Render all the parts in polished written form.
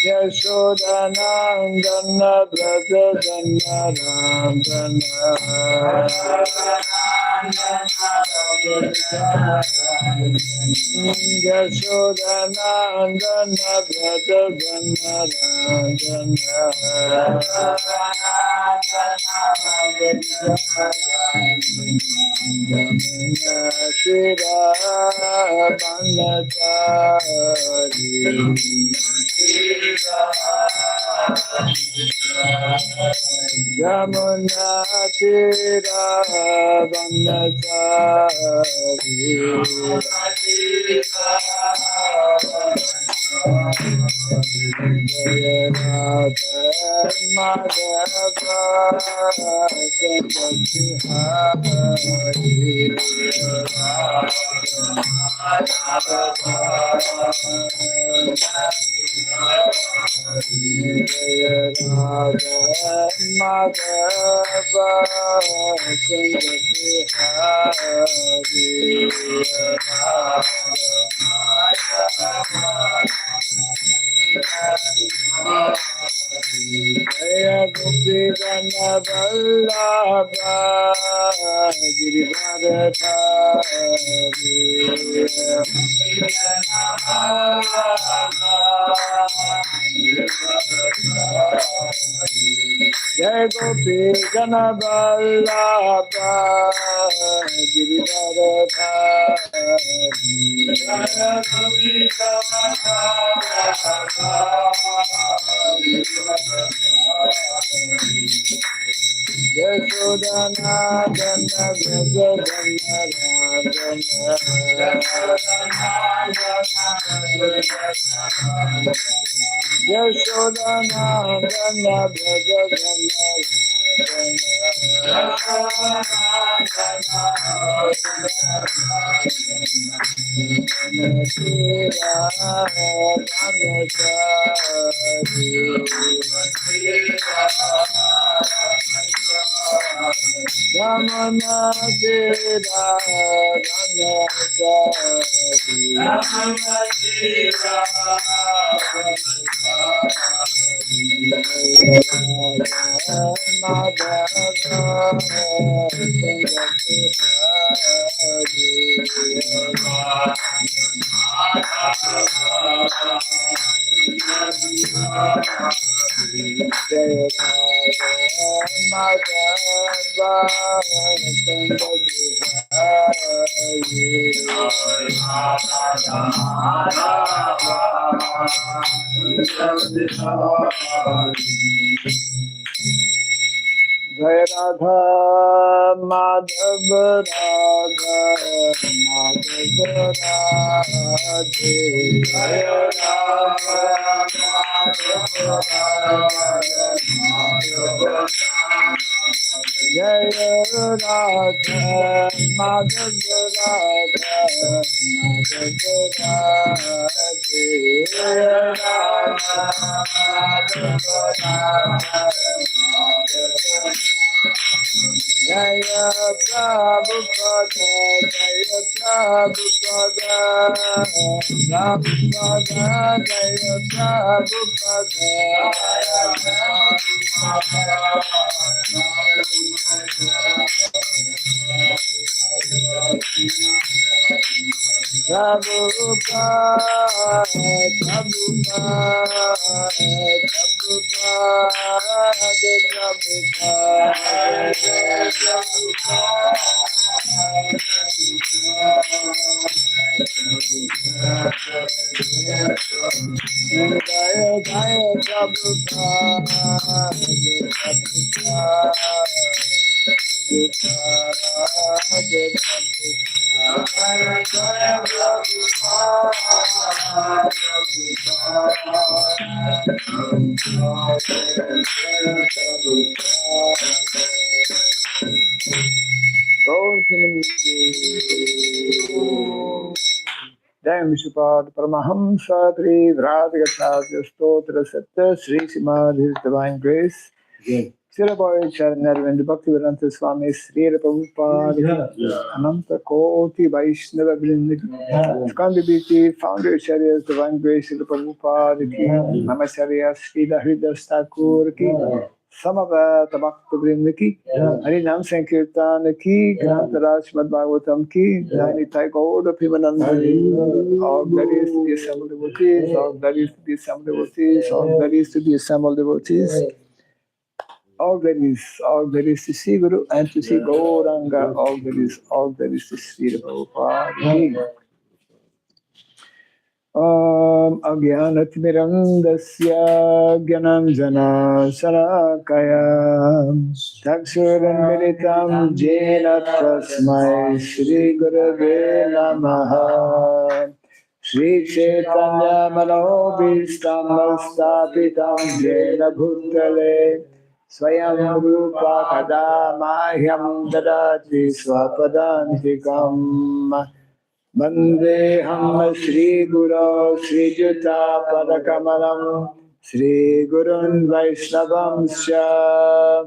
Yashodanandana Brajajanna Yashodanandana Brajajanna Shira Yamuna Tira Vanachari Jaya Gopi Gana Vallabha Girivardhari Jaya Gopi Gana Vallabha Girivardhari Jaya Gopi Gana Yashodana Dana Brajadana Yashodana Dana Brajadana Yamana Dera Jai Radha Madhav Radha Madhav Radhe Jai Radha Madhav Radha Jai Radha Madhav Radha Madhav Radhe Jai Radha Jaya Prabhupada, Jaya Prabhupada, Prabhupada, Jaya Prabhupada, Prabhupada, Jai Vishupad Paramahamsa Tri Vradhikasatya Stotra Satya Sri Simadhi Divine Grace Siraboy Charanarvind Bhaktivedanta Swami Srila Prabhupada Ananta Koti Vaishnava Vrindaki Skandibiti Founder Charyas Divine Grace Srila Prabhupada Ki Namacharya Srila Hridas Thakur Ki Samavata Bhakta Vrindaki Harinam Sankirtan Ki Grantaraj Mad Bhagavatam Ki Nainitai Gaur Pimanandari all glories to the assembled devotees, all glories to the assembled devotees, all glories to the assembled devotees. All there is to see Guru and to see Gauranga, all there is to see Prabhupada. Agyanatimirandasya Gyananjana Sarakaya Taksuranmilitam Jena Tasmai Shri Gurave Namaha Shri Chaitanya Manobhistam Stapitam Jena Bhutale Swayam Rupa Kada Mahyam Dadati Swapadantikam Vandeham Shri Guru Shri Juta Padakamalam Shri Gurun Vaishnavam Sya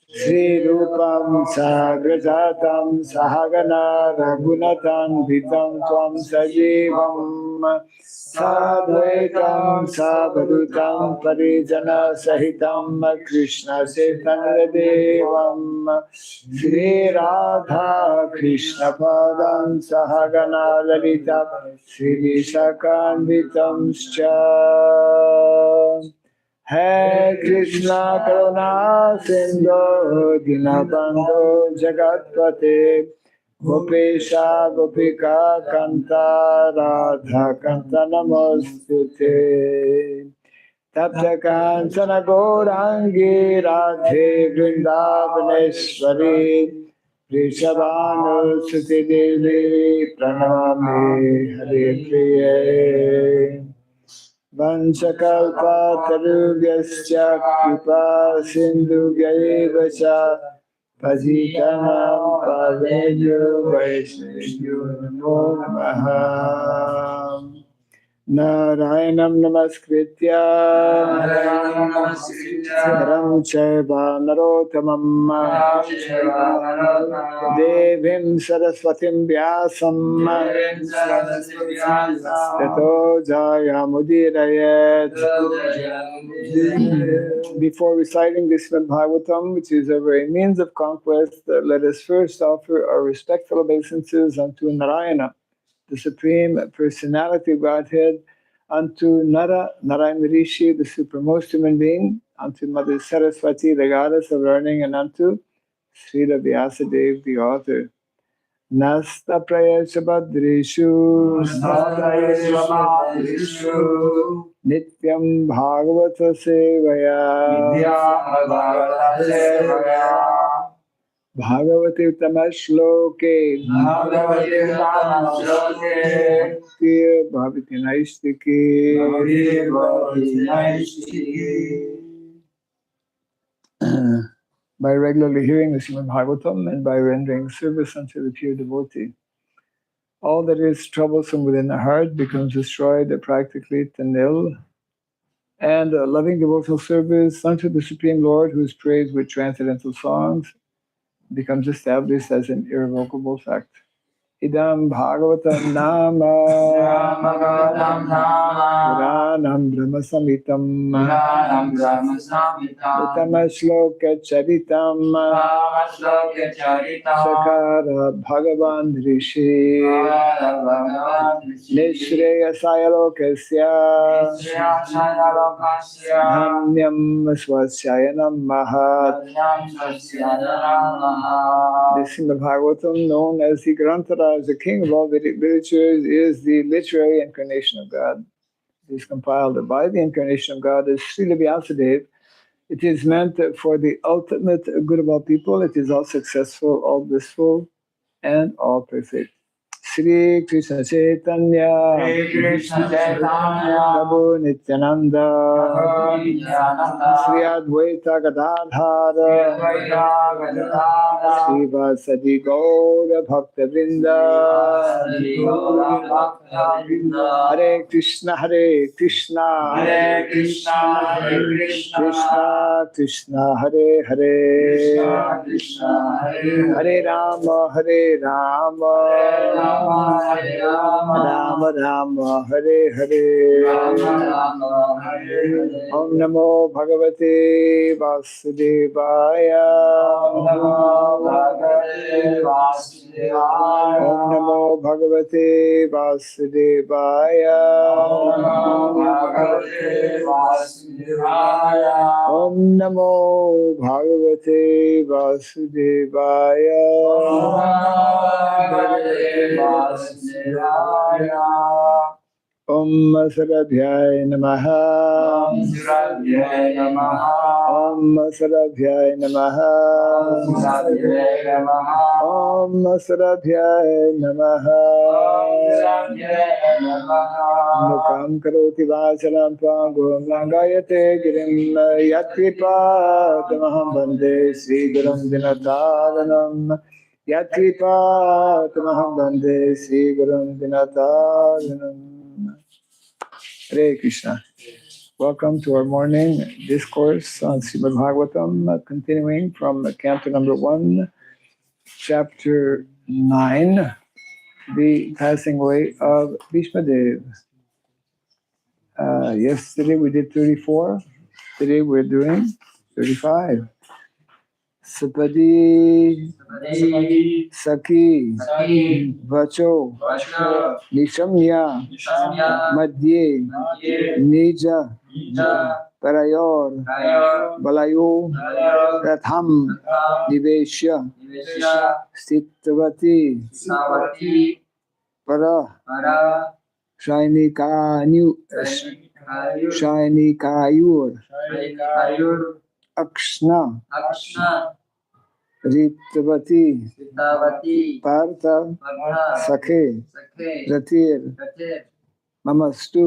Shri Rupam Sagrajatam Sahagana Raghunatan Vitam Tvam Sajivam Sadvaitam Savadutam Parijana Sahitam Krishna Chaitanya Devam Shri Radha Krishna Padam Sahagana Lalita Shri Vishakanvitam Scha Hai Krishna Karuna Sindhu Dinabandhu Jagatpate Gopesha Gopika Kanta Radha Kanta Namostute Tapta Kancana Gaurangi Radhe Vrindavaneshwari Rishabhanu Suti Devi Pranami Hare Priye Vanchakalpa Tarubhyasya Kripa Sindhu Vyaivacha Pajitanam Paveyo Vaishnayo Namo Namaha Narayanam Namaskritya Naram Chaiva Narottamam Devim Saraswatim Vyasam Tato Jayamudirayet. Before reciting this Srimad Bhagavatam, which is a very means of conquest, let us first offer our respectful obeisances unto Narayana, the Supreme Personality of Godhead, unto Nara, Narayana Rishi, the supremmost human being, unto Mother Saraswati, the goddess of learning, and unto Srila Vyasadeva, the author. Nasta Prayasha Badrishu Nityam Bhagavata Sevaya Bhagavati Tamashloke Bhavati Naistiki. By regularly hearing the Srimad Bhagavatam and by rendering service unto the pure devotee, all that is troublesome within the heart becomes destroyed practically to nil, and loving devotional service unto the Supreme Lord, who is praised with transcendental songs, becomes established as an irrevocable fact. Idam Bhagavatam Nama Puranam Brahma Samitam Uttama Shloka Charitam Sakara Bhagavan Rishi Nishreya Sayalokasya Namyam Swasyayanam Mahat. The Srimad Bhagavatam, known as the Granthara, the king of all literatures, is the literary incarnation of God. It is compiled by the incarnation of God as Srila Vyasadeva. It is meant for the ultimate good of all people. It is all successful, all blissful, and all perfect. Shri Krishna Chaitanya Prabhu Nityananda Shri Advaita Gadadhara Shri Vasadi Gaura Bhakta Vrinda Hare Krishna Krishna Krishna Hare Hare Hare Rama Rama Rama Hare Hare Om Namo Bhagavate Vasudevaya Om Namo Bhagavate Vasudevaya Om Namo Bhagavate Vasudevaya Om Sarabhyaya Namaha Om Sarabhyaya Namaha Om Sarabhyaya Namaha Mukam karoti vachalam tvangum langayate girim yatkripa tamaham bande Sri Gurum Dinataranam yatkripa tamaham bande Sri Gurum Dinataranam. Hare Krishna. Welcome to our morning discourse on Srimad Bhagavatam, continuing from canto number 1, chapter 9, the passing away of Bhishma Dev. Yesterday we did 34. Today we're doing 35. Sapadi, Saki, Vacho, Nishamya, Madhye, Nija, Parayor, Balayo, Ratham, Niveshya, Stitavati, Para, Shainikayur, Akshna, Ritavati, Partha, Sakhe, Ratir, Mamastu,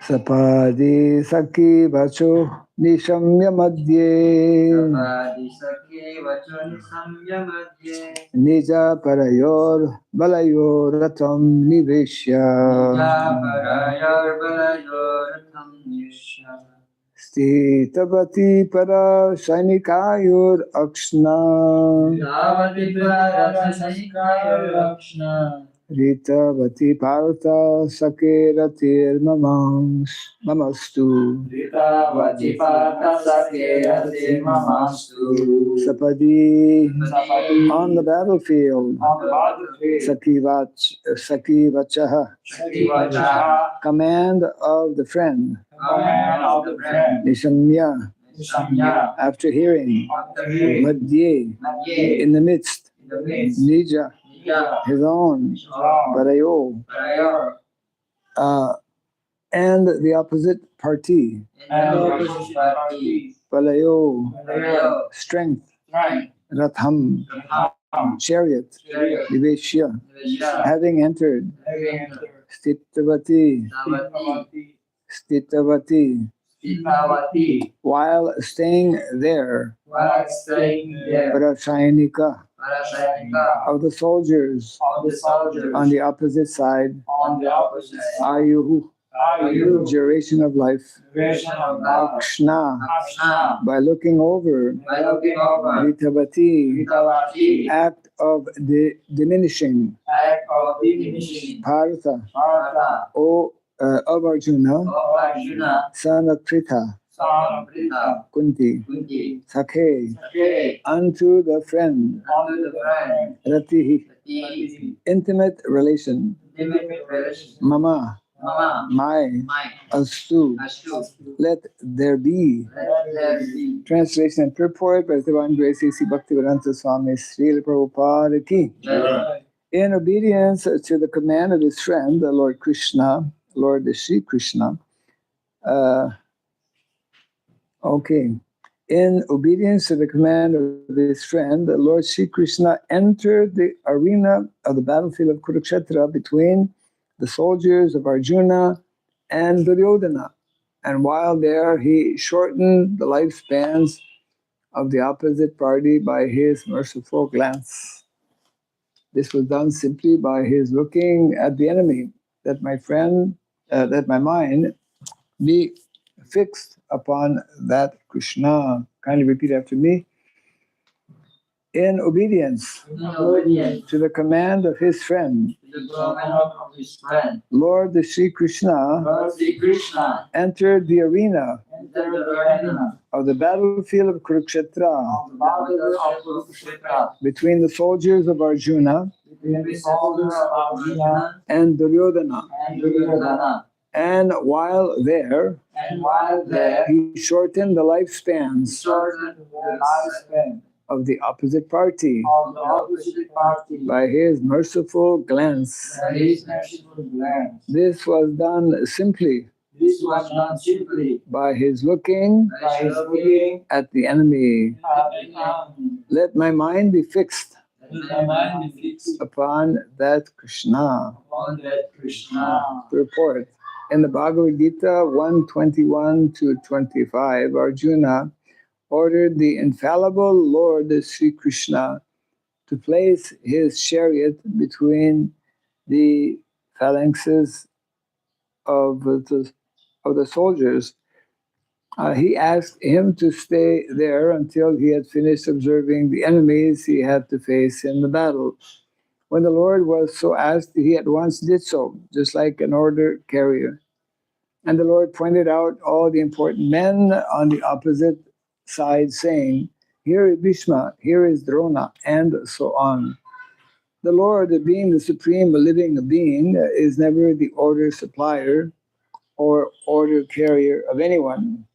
Sapadi Sakhi Vacho Nishamya Madhye Nija Parayor Balayor Ratam Niveshya Stitavati Para Shainikayur Akshna Ritavati Partha Sakeratir Mamastu Sapadi on the battlefield Sakhi Vachaha command of the friend Nishamya after hearing Madhye in the midst Nija his own Parayo and the opposite party Palayo strength Ratham chariot Niveshya having entered Stitavati while staying there Parashainika of the soldiers on the opposite side Ayuhu duration of life Akshna by looking over Ritavati act of diminishing Partha of Arjuna son of Pritha Kunti Sakhe unto the friend Ratihi intimate relation Mama my Astu let there be. Translation and purport by Divine Grace A.C. Bhaktivedanta Swami Srila Prabhupada ki. In obedience to the command of his friend, the Lord Krishna, Lord Shri Krishna, In obedience to the command of his friend, the Lord Sri Krishna entered the arena of the battlefield of Kurukshetra between the soldiers of Arjuna and Duryodhana. And while there, he shortened the lifespans of the opposite party by his merciful glance. This was done simply by his looking at the enemy, that that my mind be fixed upon that Krishna. Kindly repeat after me. In obedience to the command of his friend, Lord Sri Krishna entered the arena of the battlefield of Kurukshetra between the soldiers of Arjuna and Duryodhana. And while there, he shortened the lifespans of the opposite party by his merciful glance. This was done simply by his looking at the enemy. Let my mind be fixed upon that Krishna. Report. In the Bhagavad Gita 1:21 to 25, Arjuna ordered the infallible Lord Sri Krishna to place his chariot between the phalanxes of the soldiers. He asked him to stay there until he had finished observing the enemies he had to face in the battle. When the Lord was so asked, he at once did so, just like an order carrier. And the Lord pointed out all the important men on the opposite side, saying, "Here is Bhishma, here is Drona," and so on. The Lord, being the supreme living being, is never the order supplier or order carrier of anyone,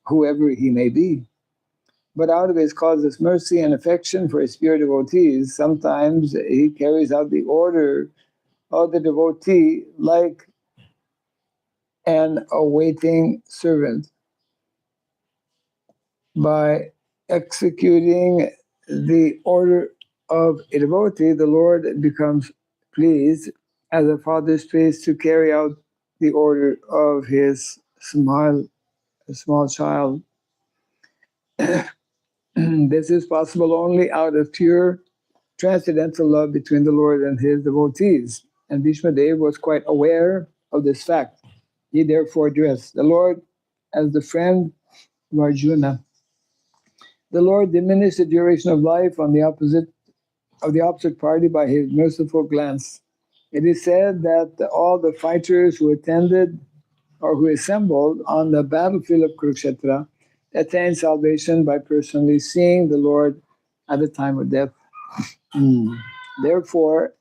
whoever he may be. But out of his causeless mercy and affection for his pure devotees, sometimes he carries out the order of the devotee like an awaiting servant. By executing the order of a devotee, the Lord becomes pleased, as a father is pleased to carry out the order of his small child. This is possible only out of pure transcendental love between the Lord and his devotees. And Bhishma Dev was quite aware of this fact. He therefore addressed the Lord as the friend of Arjuna. The Lord diminished the duration of life on the opposite party by his merciful glance. It is said that all the fighters who attended or who assembled on the battlefield of Kurukshetra attained salvation by personally seeing the Lord at the time of death. Therefore,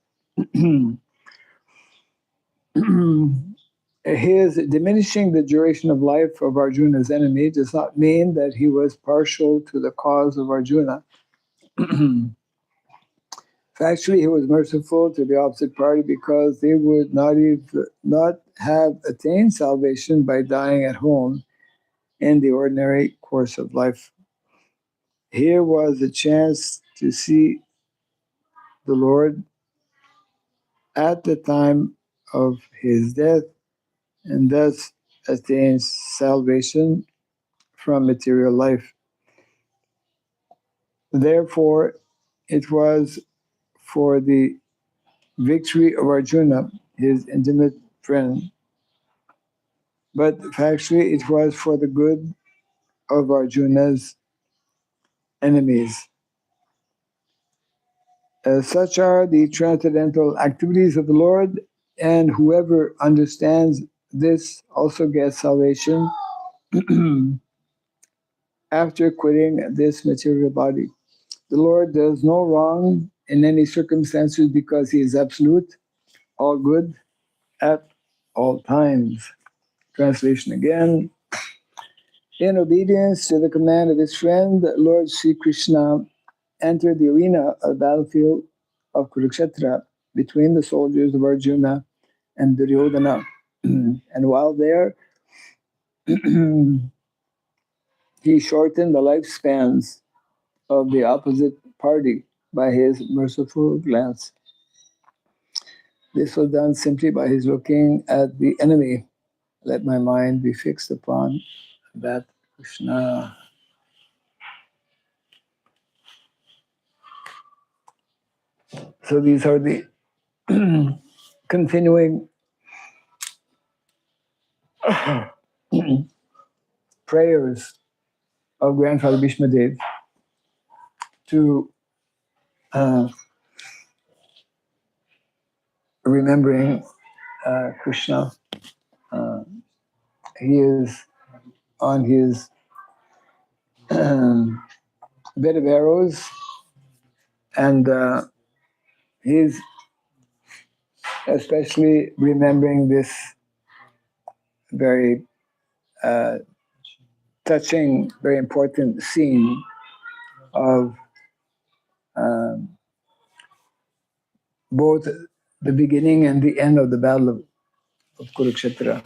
his diminishing the duration of life of Arjuna's enemy does not mean that he was partial to the cause of Arjuna. Actually, he was merciful to the opposite party because they would not have attained salvation by dying at home in the ordinary course of life. Here was a chance to see the Lord at the time of his death and thus attain salvation from material life. Therefore, it was for the victory of Arjuna, his intimate friend, but factually it was for the good of Arjuna's enemies. Such are the transcendental activities of the Lord, and whoever understands this also gets salvation after quitting this material body. The Lord does no wrong in any circumstances because he is absolute, all good at all times. Translation again. In obedience to the command of his friend, Lord Sri Krishna entered the arena of the battlefield of Kurukshetra between the soldiers of Arjuna and Duryodhana. And while there, he shortened the lifespans of the opposite party by his merciful glance. This was done simply by his looking at the enemy. Let my mind be fixed upon that Krishna. So these are the continuing prayers of Grandfather Bhishmadev to remembering Krishna. He is on his bed of arrows, and he's especially remembering this very touching, very important scene of both the beginning and the end of the battle of Kurukshetra.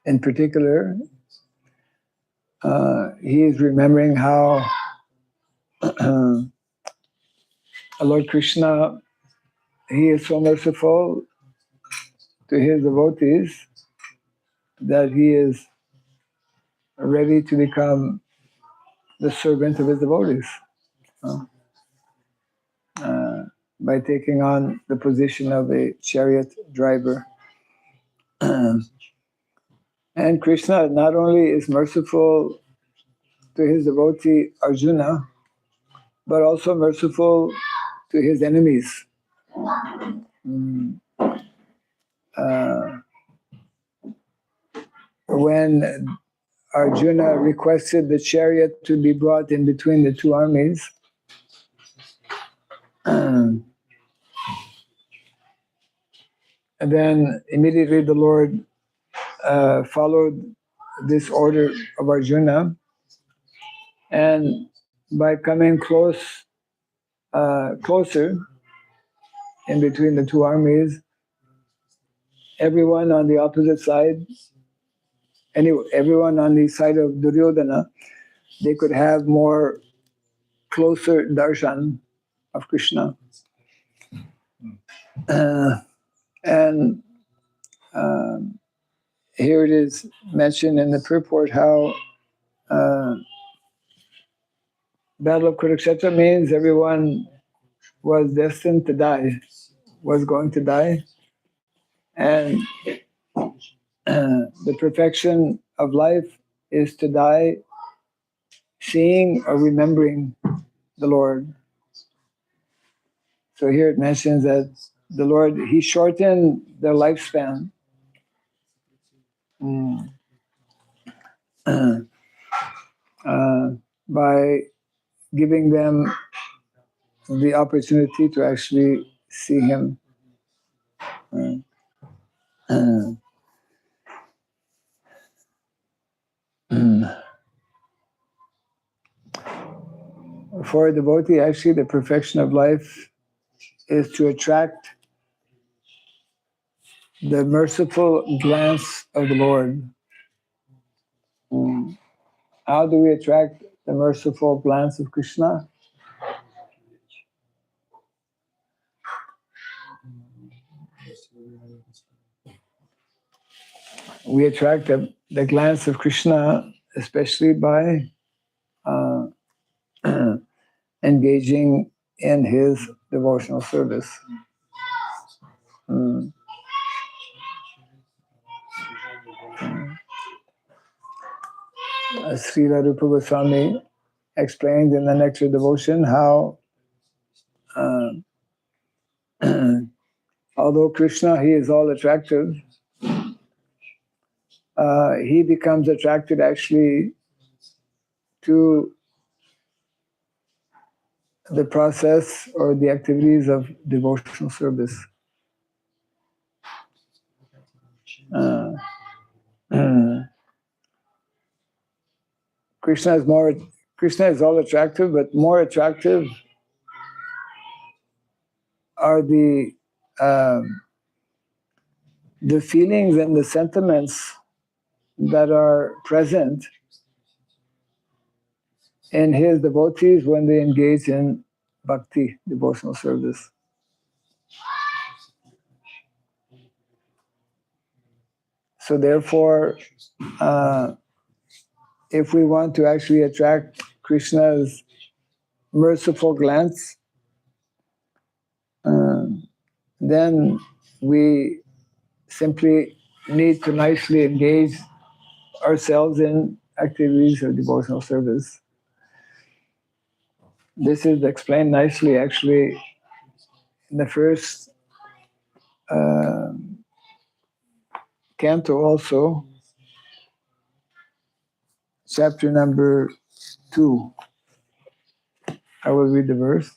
In particular, he is remembering how Lord Krishna, he is so merciful to his devotees that he is ready to become the servant of his devotees by taking on the position of a chariot driver. And Krishna not only is merciful to his devotee Arjuna, but also merciful to his enemies. When Arjuna requested the chariot to be brought in between the two armies, and then immediately the Lord followed this order of Arjuna, and by coming closer in between the two armies, everyone on the opposite side, everyone on the side of Duryodhana, they could have more closer darshan of Krishna. And here it is mentioned in the purport how Battle of Kurukshetra means everyone was destined to die, was going to die. And the perfection of life is to die seeing or remembering the Lord. So here it mentions that the Lord, he shortened their lifespan by giving them the opportunity to actually see him. For a devotee, actually, the perfection of life is to attract the merciful glance of the Lord. How do we attract the merciful glance of Krishna? We attract the glance of Krishna, especially by engaging in his devotional service. Srila Rupa Goswami explained in the Nectar Devotion how although Krishna, he is all attractive, he becomes attracted actually to the process or the activities of devotional service. Krishna is all attractive, but more attractive are the feelings and the sentiments that are present in his devotees when they engage in bhakti, devotional service. So therefore, if we want to actually attract Krishna's merciful glance, then we simply need to nicely engage ourselves in activities of devotional service. This is explained nicely, actually, in the first canto also, chapter number 2. I will read the verse.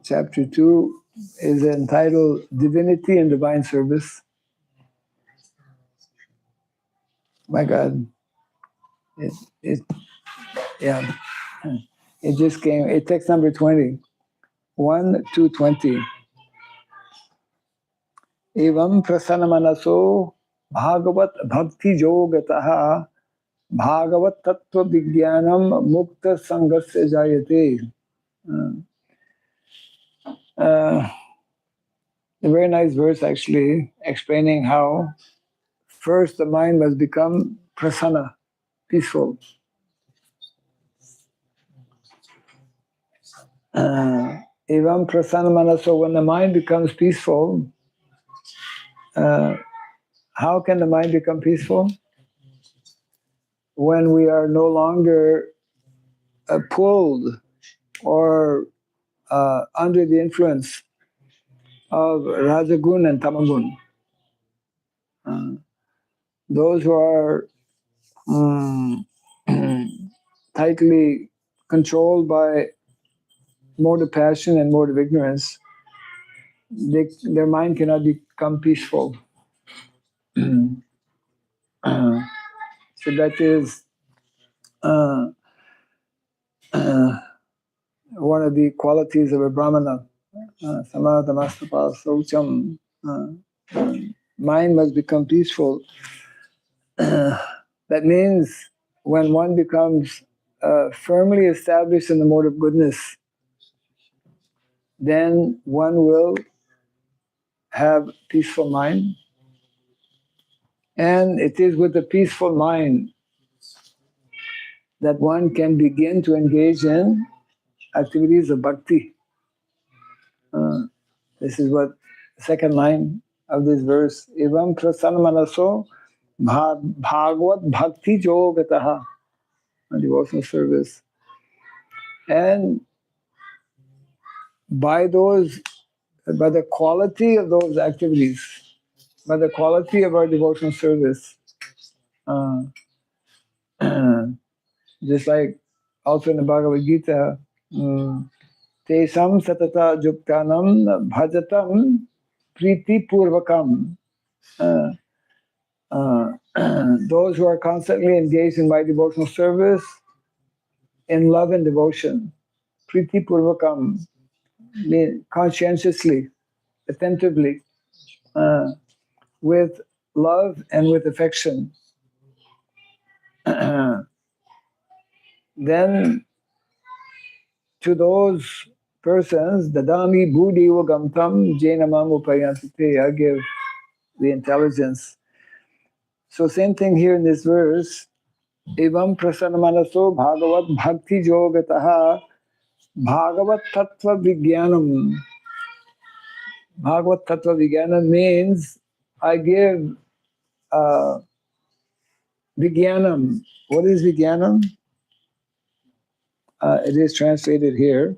Chapter 2 is entitled Divinity and Divine Service. My God. Yeah. It just came. It text number 20. 1 to 20. Evam prasana manaso bhagavat bhakti yogataha bhagavat tattva vigyanam mukta sangasya jayate. A very nice verse, actually, explaining how first the mind must become prasanna, peaceful. Evam prasanna manaso, when the mind becomes peaceful, how can the mind become peaceful? When we are no longer pulled or under the influence of Rajagun and Tamagun. Those who are tightly controlled by mode of passion and mode of ignorance, their mind cannot become peaceful. So that is one of the qualities of a Brahmana. Samadhamastapa Saucham. Mind must become peaceful. That means when one becomes firmly established in the mode of goodness, then one will have peaceful mind. And it is with a peaceful mind that one can begin to engage in activities of bhakti. This is what the second line of this verse, Evam prasanna manaso bhagavad bhakti yogataha, devotional service. And by the quality of those activities, by the quality of our devotional service, just like also in the Bhagavad Gita, Tesam satata juktanam bhajatam priti purvakam. Those who are constantly engaged in my devotional service, in love and devotion, priti purvakam, conscientiously, attentively, with love and with affection, then to those persons, dadami buddhiva gamtam jainamam upayantite, I give the intelligence. So same thing here in this verse, evam prasanna manaso bhagavat bhakti yogataha bhagavat tattva vigyanam. Bhagavat tattva vigyanam means I give vigyanam. What is vigyanam? It is translated here,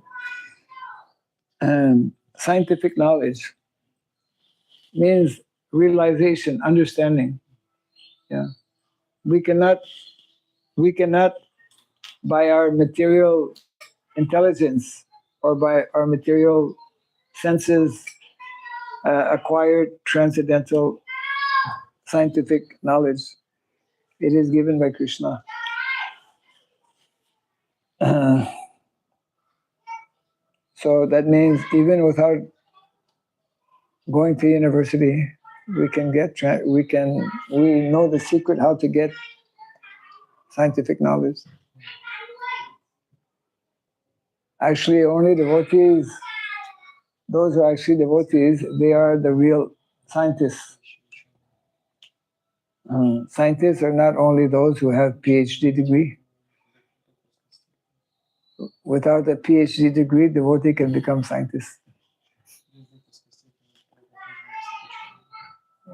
scientific knowledge. Means realization, understanding. Yeah, we cannot by our material intelligence or by our material senses acquired transcendental scientific knowledge. It is given by Krishna. So that means even without going to university, we know the secret how to get scientific knowledge. Actually, only devotees, those who are actually devotees, they are the real scientists. Scientists are not only those who have PhD degree. Without a PhD degree, devotee can become scientist.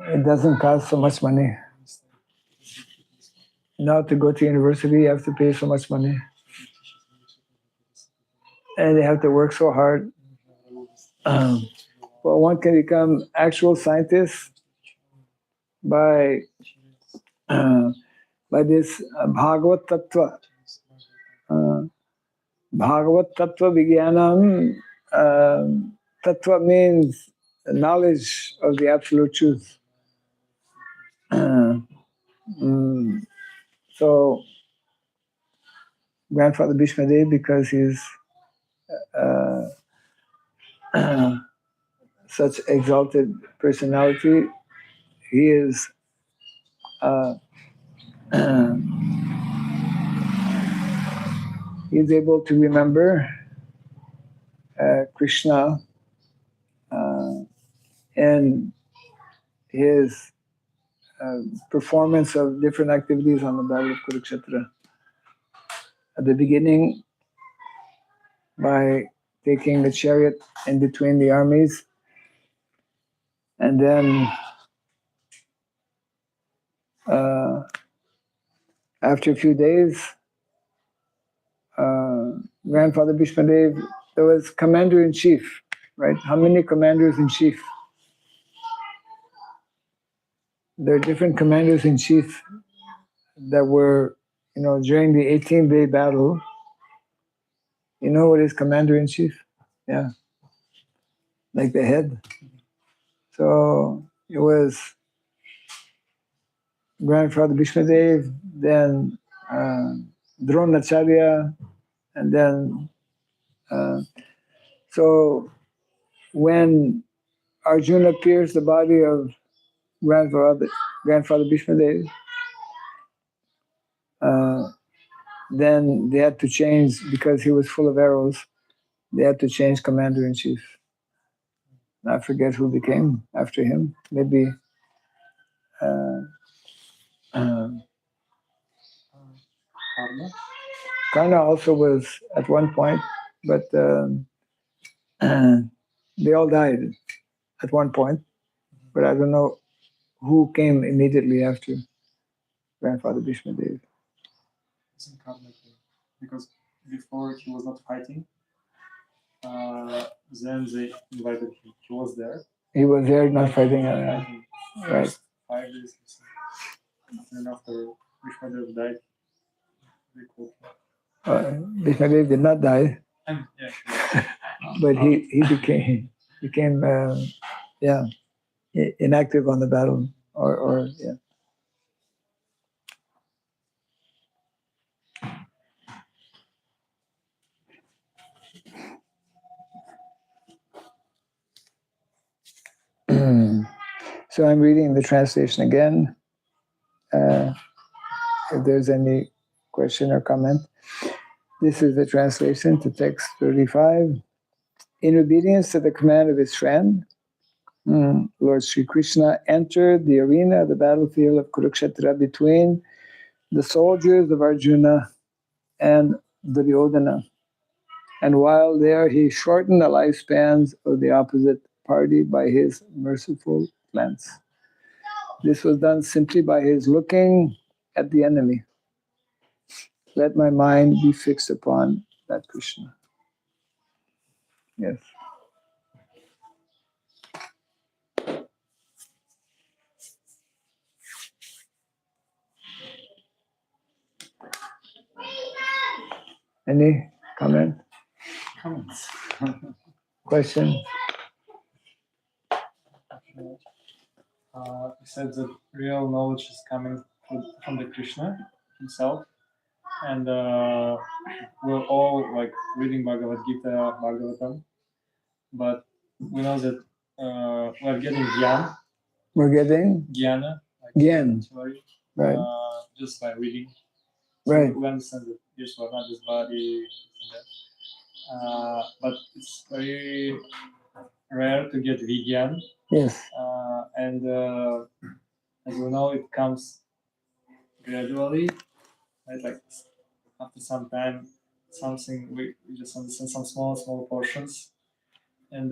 It doesn't cost so much money. Now to go to university, you have to pay so much money. And they have to work so hard. Well, one can become actual scientists by this Bhagavat Tattva. Bhagavat Tattva Vijnanam. Tattva means knowledge of the absolute truth. So, Grandfather Bhishmadev, because he's such exalted personality, he is he's able to remember Krishna and his performance of different activities on the battle of Kurukshetra. At the beginning, by taking the chariot in between the armies, and then after a few days, Grandfather Bhishmadev, there was commander-in-chief, right? How many commanders-in-chief? There are different commanders-in-chief that were, during the 18-day battle. You know what is commander-in-chief? Yeah. Like the head. So it was Grandfather Bhishmadev, then Dronacharya, and then so when Arjuna pierced the body of Grandfather Bhishmadev, then they had to change, because he was full of arrows, they had to change commander-in-chief. I forget who became after him. Maybe Karna also was at one point, but they all died at one point. But I don't know who came immediately after Grandfather Bhishmadev. Because before he was not fighting, then they invited him. He was there. He was there, not fighting. Right. 5 days. And after Bhishmadev died, they called him. Bhishmadev did not die, but he became inactive on the battle, or yeah. So I'm reading the translation again. If there's any question or comment. This is the translation to text 35. In obedience to the command of his friend, Lord Sri Krishna entered the arena of the battlefield of Kurukshetra between the soldiers of Arjuna and Duryodhana. And while there, he shortened the lifespans of the opposite party by his merciful glance. This was done simply by his looking at the enemy. Let my mind be fixed upon that Krishna. Yes. Any comment? Comments. Question? He said that real knowledge is coming from the Krishna himself, and we're all like reading Bhagavad Gita, Bhagavatam, but we know that we're getting jnana We're getting jnana, like Gyan. theory, Right. Just by reading. So Right. we understand that this was not just body, and that. But it's very rare to get Vigyan. Yes. And as we know, it comes gradually, right? Like after some time, something we just understand some small portions, and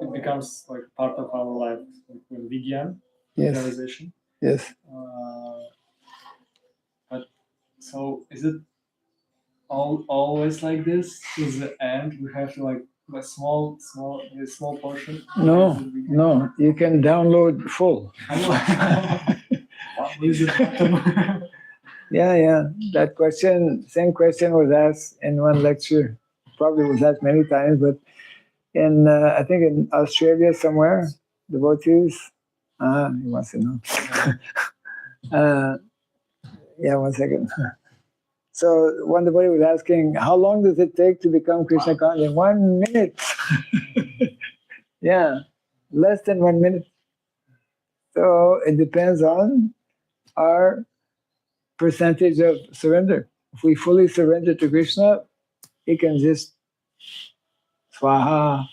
it becomes like part of our life with Vigyan Yes. realization. Yes. But so is it always like this? To the end, we have to like a small portion. No, no. You can download full. What is it? Yeah. That question, same question was asked in one lecture. Probably was asked many times, but in I think in Australia somewhere, devotees. He wants to know. Yeah, 1 second. So one devotee was asking, how long does it take to become Krishna conscious? 1 minute. Yeah, less than 1 minute. So it depends on our percentage of surrender. If we fully surrender to Krishna, he can just swaha.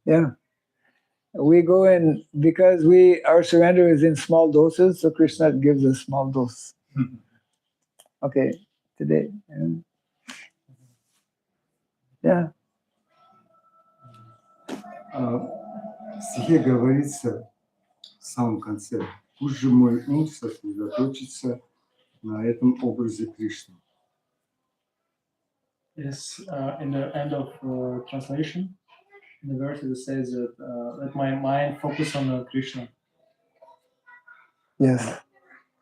Yeah. We go in because our surrender is in small doses, so Krishna gives us small dose. Okay, today. Yeah. В стихе говорится в самом конце: «Пусть же мой ум сосредоточится на этом образе Кришны». Yes, in the end of translation, in the verse it says that let my mind focus on Krishna. Yes.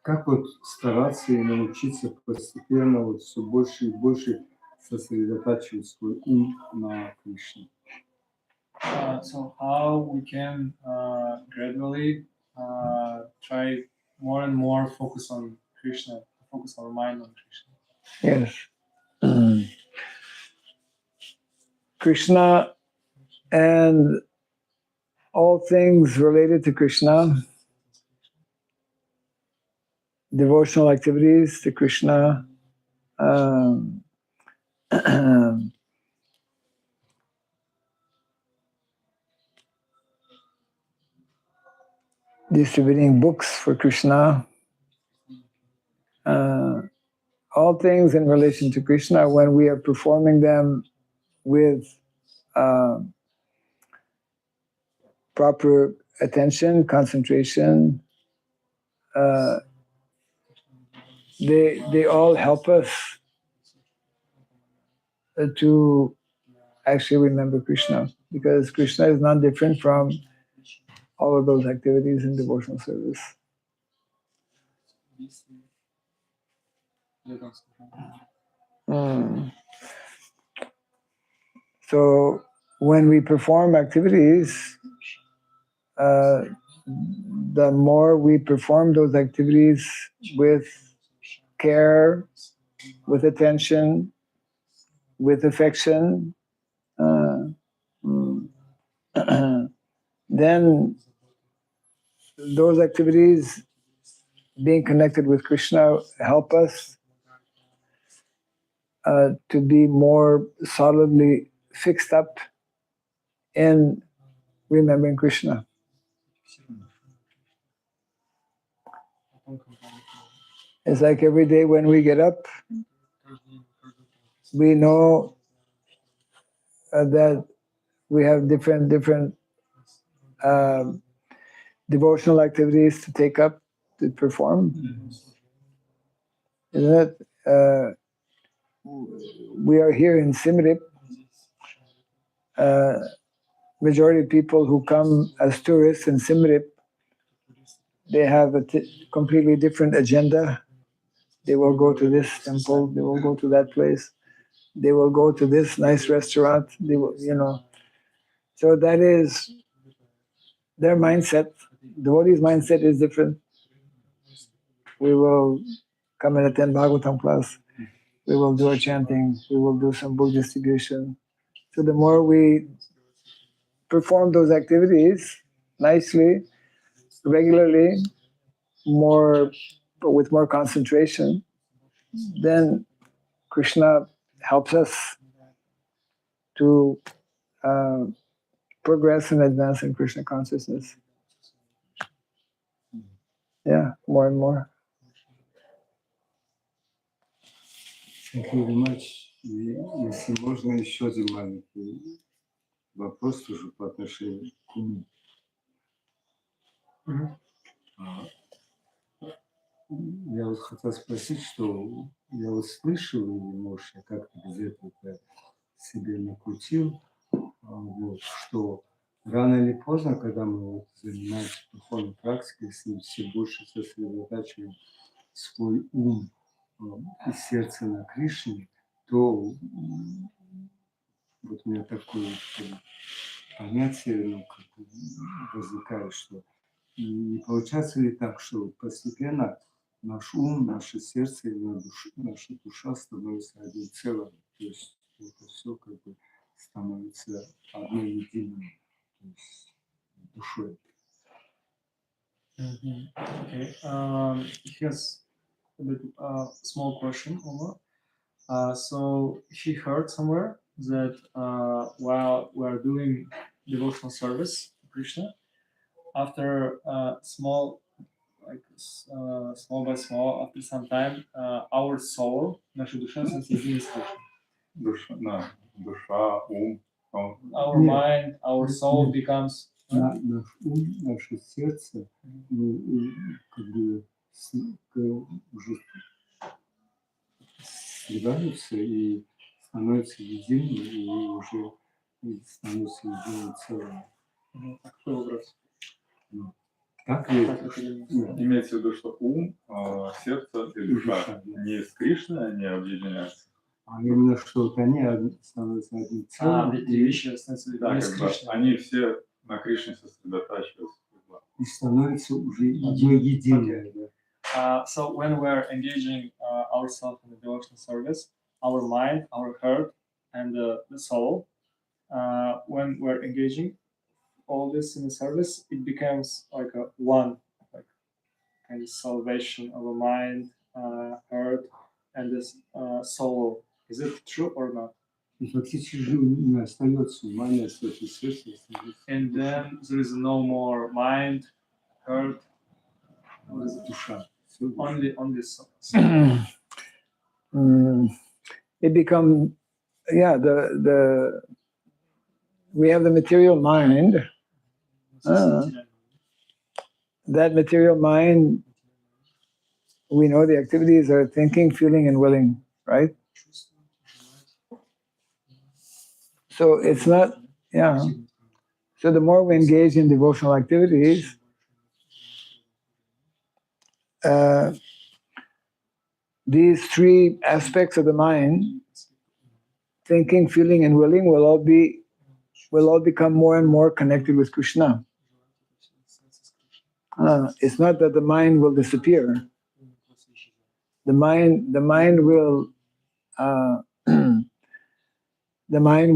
Как вот стараться и научиться постепенно вот все больше и больше сосредотачивать свой ум на Кришне? So how we can gradually try more and more focus on Krishna, focus our mind on Krishna. Yes. Krishna and all things related to Krishna, devotional activities to Krishna, distributing books for Krishna, all things in relation to Krishna, when we are performing them with proper attention, concentration, they all help us to actually remember Krishna, because Krishna is not different from all of those activities in devotional service. So when we perform activities, the more we perform those activities with care, with attention, with affection, then those activities, being connected with Krishna, help us to be more solidly fixed up in remembering Krishna. It's like every day when we get up, we know that we have different devotional activities to take up, to perform. Isn't it? We are here in Simrip. Majority of people who come as tourists in Simrip, they have a completely different agenda. They will go to this temple, they will go to that place, they will go to this nice restaurant, they will, So that is their mindset. Devotee's mindset is different. We will come and attend Bhagavatam class. We will do a chanting. We will do some book distribution. So the more we perform those activities nicely, regularly, with more concentration, then Krishna helps us to progress and advance in Krishna consciousness. Yeah, more and more. Thank you very much. И если можно, еще один маленький вопрос тоже по отношению к уму. Я вот хотел спросить, что я вот слышал, или, может, я как-то без этого себе накрутил, вот, что рано или поздно, когда мы вот занимаемся духовной практикой, если все больше сосредотачиваем свой ум и сердце на Кришне, то вот у меня такое понятие возникает, что не получается ли так, что постепенно наш ум, наше сердце и наша душа становятся одним целым, то есть это все как бы становится одной единой, то есть душой. Okay. He has a bit small question over. So he heard somewhere that while we are doing devotional service to Krishna, after small by small, after some time, our soul, наша душа, соединилась с Krishna. Душа, ум. Our mind, our soul becomes. Наш ум, наше сердце, как бы уже сливаются и становятся единым, и уже становятся единым целым. Какой образ? Так ли? Имеется в виду, что ум, сердце и душа не с Кришной они объединяются. А именно, что вот они становятся одним целым. Эти вещи становятся да, как бы они все на Кришне сосредотачиваются. И становятся уже единое. So when we're engaging ourselves in the devotional service, our mind, our heart, and the soul, when we're engaging all this in the service, it becomes like a one, like kind of salvation of a mind, heart, and this soul. Is it true or not? И фактически не остается ума, не остается сердце. And then there is no more mind, heart, душа. Only soul. It become, yeah, we have the material mind. That material mind, we know the activities are thinking, feeling, and willing, right? So it's not, yeah. So the more we engage in devotional activities, these three aspects of the mind, thinking, feeling, and willing, will all become more and more connected with Krishna. It's not that the mind will disappear. The mind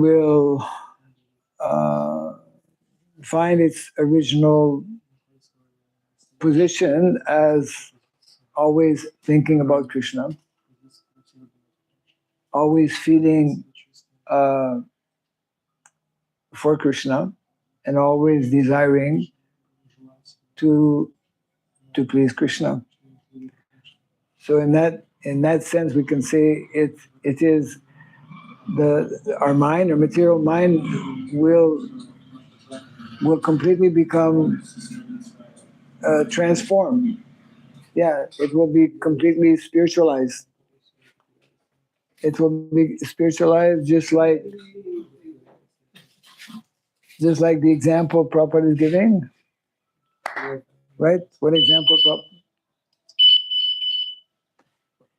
will find its original position as always thinking about Krishna, always feeling for Krishna, and always desiring to please Krishna. So in that sense, we can say it is our mind, our material mind, will completely become transformed. Yeah, it will be completely spiritualized. It will be spiritualized just like the example Prabhupada is giving. Right? What example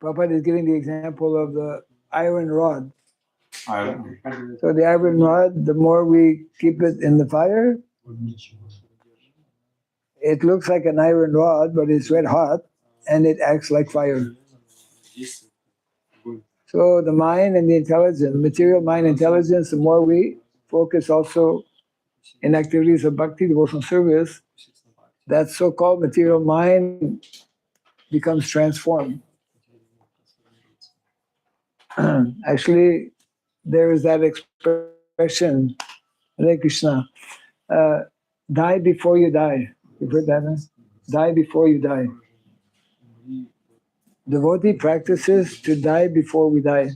Prabhupada is giving? The example of the iron rod. So the iron rod, the more we keep it in the fire, it looks like an iron rod, but it's red hot, and it acts like fire. So the mind and the intelligence, the material mind intelligence, the more we focus also in activities of bhakti, devotional service, that so-called material mind becomes transformed. Actually, there is that expression, Hare Krishna, die before you die. You've heard that, huh? Die before you die. Devotee practices to die before we die.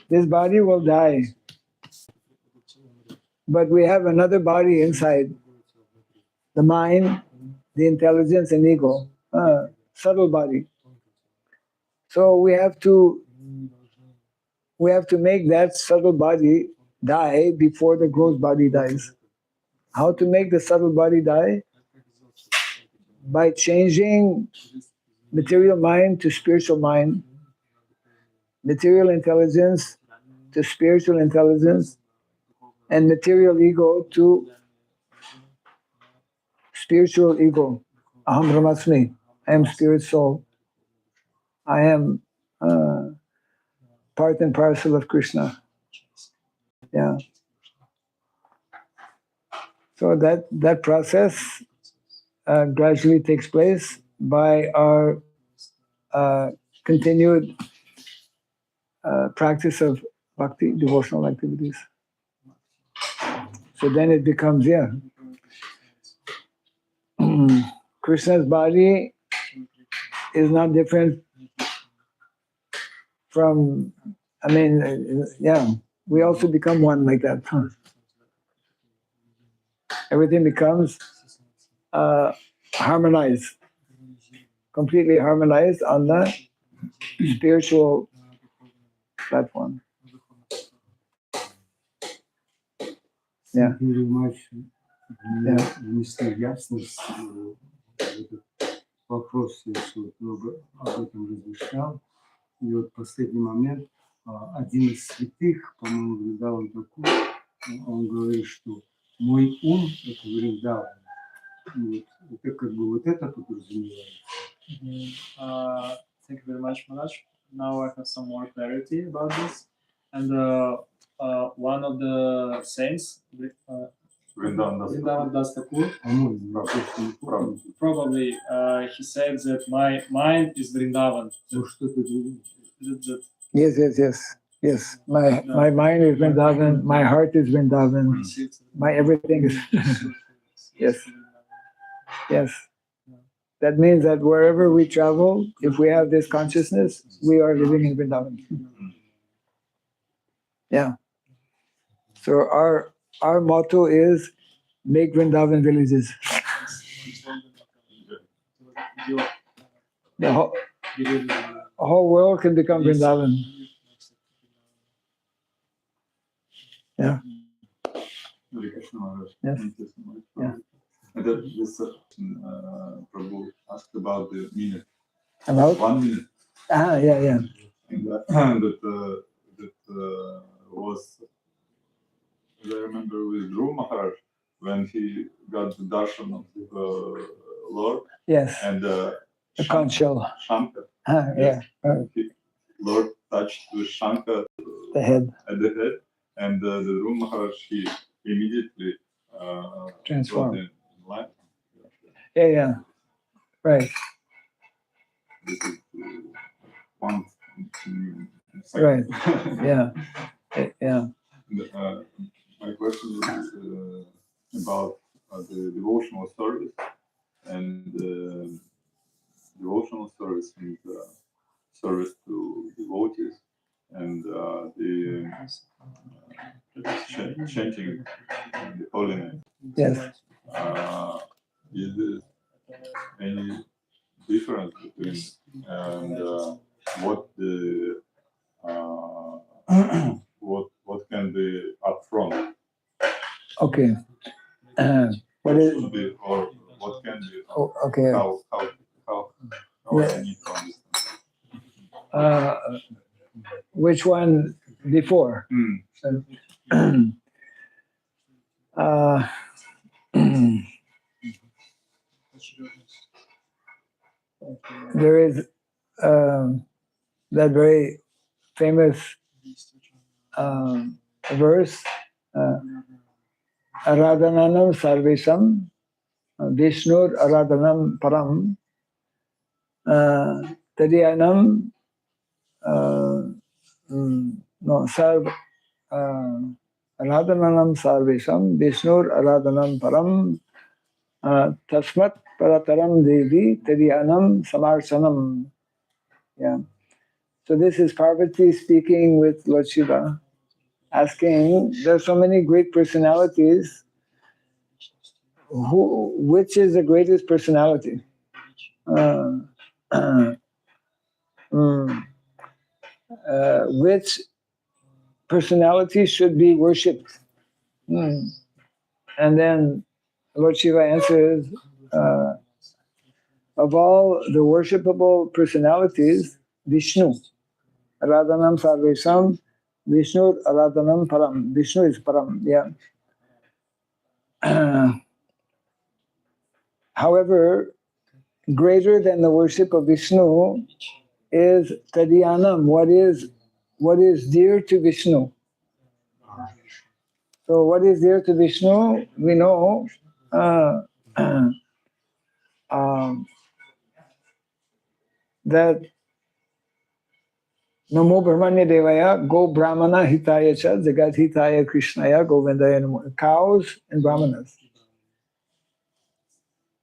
This body will die, but we have another body inside. The mind, the intelligence and ego, subtle body. So we have to make that subtle body die before the gross body dies. How to make the subtle body die? By changing material mind to spiritual mind, material intelligence to spiritual intelligence, and material ego to spiritual ego. Aham Brahmasmi. I am spirit soul. I am part and parcel of Krishna. Yeah. So that process gradually takes place by our continued practice of bhakti, devotional activities. So then it becomes, Krishna's body is not different from, we also become one like that. Everything becomes harmonized, completely harmonized on the spiritual platform. Yeah. Thank you very much. Внесли ясность в этот вопрос, я еще много об этом размышлял. И вот последний момент, один из святых, по-моему, Вриндаван Такур, он говорит, что мой ум – это Вриндаван. Вот, это как бы вот это подразумевается. Thank you very much, Maharaj. Now I have some more clarity about this. And one of the saints, Vrindavan Das Thakur, probably he said that my mind is Vrindavan. Yes. My mind is Vrindavan, my heart is Vrindavan, my everything is. Yes. That means that wherever we travel, if we have this consciousness, we are living in Vrindavan. Yeah. So our motto is make Vrindavan villages. The whole world can become Vrindavan. Yeah. Yes. Yeah. This Prabhu asked about the minute. About? 1 minute. Yeah. And that was, I remember with Dhruv Maharaj, when he got the darshan of the Lord. Yes. And the conch shell. Shankar. Yeah. Lord touched the Shankar the head. At the head. And the Dhruv Maharaj, he immediately transformed. Line. Yeah. Right. This is 1 second. Right. Yeah. My question is about the devotional service and devotional service and service to devotees and the chanting the holy name. Yes. Is there any difference between and what the what can be upfront? Okay. What is should be or what can be? Okay. How I need to understand. Which one before? There is that very famous verse, Aradhananam Sarvesham, Vishnur Aradhanam Param, Tadyanam, no, Sarv, Aradhananam Sarvesham, Vishnur Aradhanam Param, Tasmat Parataram Devi, Tadyanam Samarsanam. Yeah. So this is Parvati speaking with Lord Shiva, asking, there are so many great personalities, which is the greatest personality? Which personality should be worshipped? And then Lord Shiva answers, of all the worshipable personalities, Vishnu. Aradhanam Sarvesham, Vishnu Aradhanam Param. Vishnu is Param, yeah. However, greater than the worship of Vishnu is Tadyanam, what is dear to Vishnu. So what is dear to Vishnu? We know that Namo Brahmanya Devaya, Go Brahmana Hitaya Cha, Jagat Hitaya Krishnaya, Govindaya Namo. Cows and Brahmanas.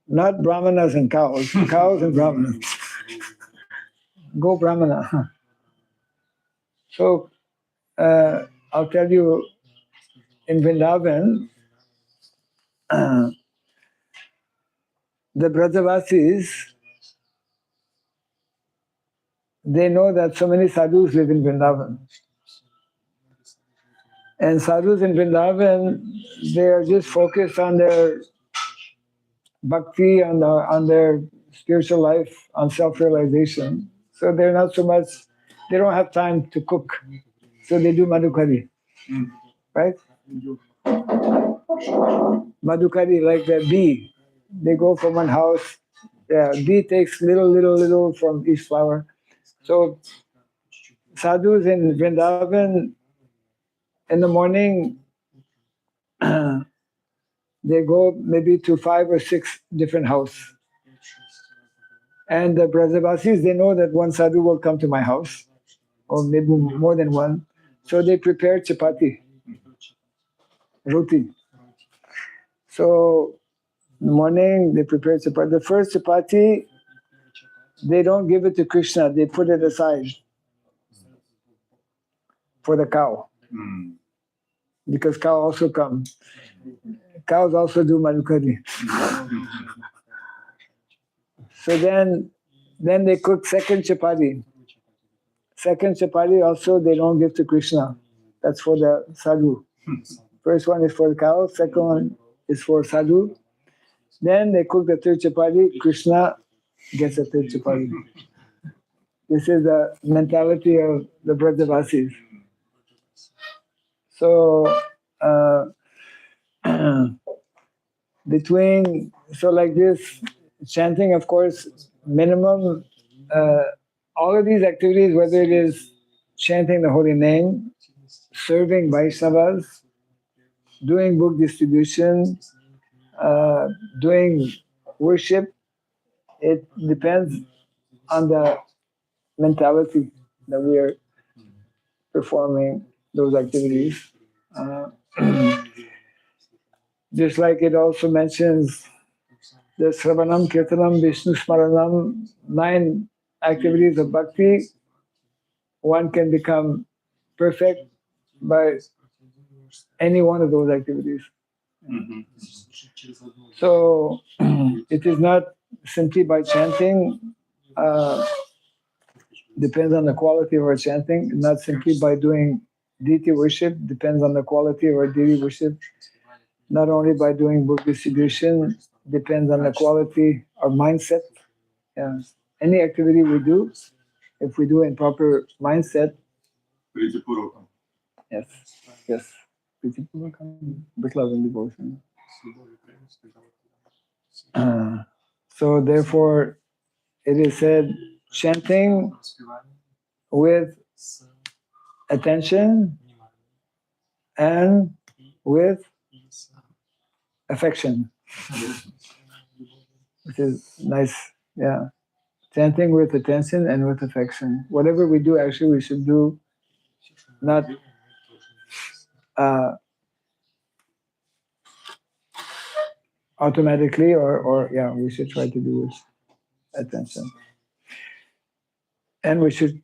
Not Brahmanas and cows, cows and Brahmanas. Go Brahmana. So I'll tell you, in Vrindavan, the Brajavasis, they know that so many sadhus live in Vrindavan. And sadhus in Vrindavan, they are just focused on their bhakti, on their spiritual life, on self-realization. So they're not so much, they don't have time to cook. So they do madhukari, right? Madhukari, like the bee. They go from one house, yeah, bee takes little from each flower. So sadhus in Vrindavan, in the morning, they go maybe to 5 or 6 different houses. And the Brajavasis, they know that one sadhu will come to my house, or maybe more than one. So they prepare chapati, roti. So in the morning, they prepare chapati. The first chapati, they don't give it to Krishna, they put it aside for the cow. Because cow also come. Cows also do madhukari. So then they cook second chapati. Second chapati also they don't give to Krishna. That's for the sadhu. First one is for the cow, second one is for sadhu. Then they cook the third chapati, Krishna gets the third chapati. This is the mentality of the Brajavasis. So so like this, chanting, of course, minimum, all of these activities, whether it is chanting the holy name, serving Vaishnavas, doing book distribution, doing worship, it depends on the mentality that we are performing those activities. Just like it also mentions the Sravanam, Kirtanam, Vishnu Smaranam, 9 activities of bhakti. One can become perfect by any one of those activities. So it is not simply by chanting, depends on the quality of our chanting, not simply by doing deity worship, depends on the quality of our deity worship, not only by doing book distribution, depends on the quality of mindset. Yeah. Any activity we do, if we do in proper mindset, yes, yes. With love and devotion. So therefore, it is said, chanting with attention and with affection, which is nice. Yeah. Chanting with attention and with affection. Whatever we do, actually, we should do not automatically, or yeah, we should try to do with attention. And we should,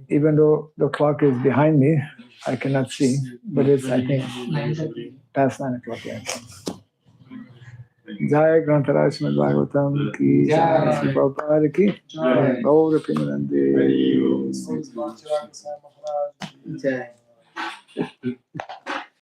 even though the clock is behind me, I cannot see, but it's, I think, past 9 o'clock. Yeah. Jai Grantaraj Srimad Bhagavatam ki Jai, Sri Prabhupada ki Jai, Gaur Premanande Jai.